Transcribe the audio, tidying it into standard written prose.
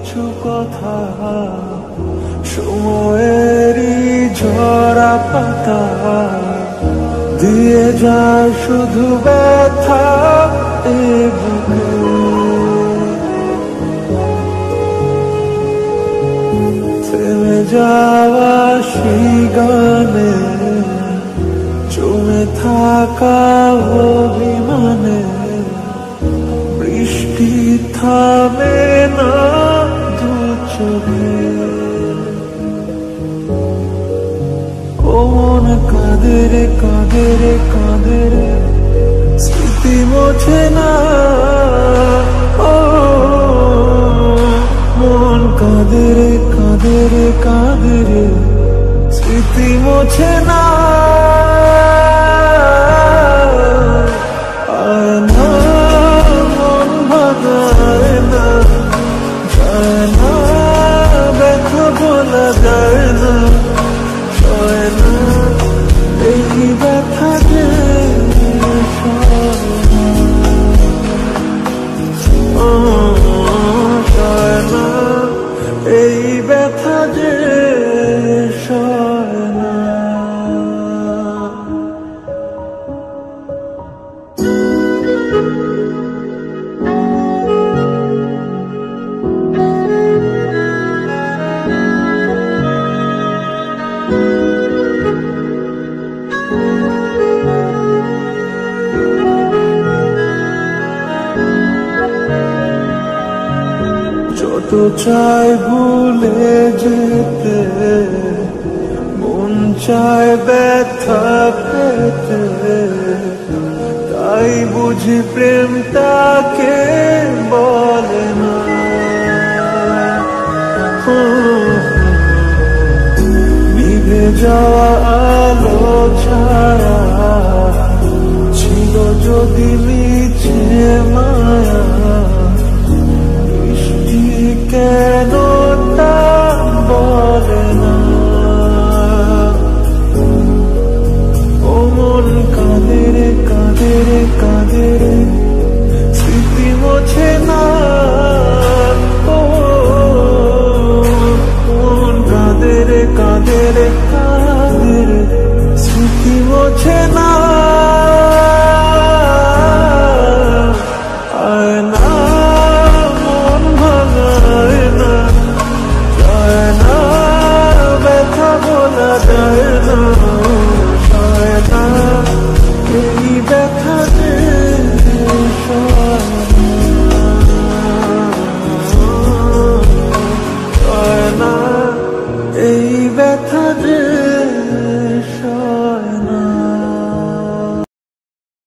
কিছু কথা সময়েরই ঝরা পাতা দিয়ে যায় শুধু ব্যথা এ বুকে। থেমে যাওয়া সেই গানে জমে থাকা অভিমানে বৃষ্টি থামে না দু চোখে। ও মন কাঁদে রে কাঁদে রে কাঁদে রে স্মৃতি মোছে না। ও মন কাঁদে রে কাঁদে রে কাঁদে রে স্মৃতি মোছে না। আয় না মন ভাঙায় না, যায় না ব্যথা বলা যায় না, সয় না এই ব্যথা যে সয় না, এই ব্যথা যে সয় না। যত চাই ভুলে যেতে, মন চায় ব্যথা পেতে, তাই বুঝি প্রেমটাকে বলে না। নিভে যাওয়া আলো ছায়া ছিল যদি মিছে মায়া, কেন তা বলে না। ও মন কাঁদে রে কাঁদে রে কাঁদে রে স্মৃতি মোছে না।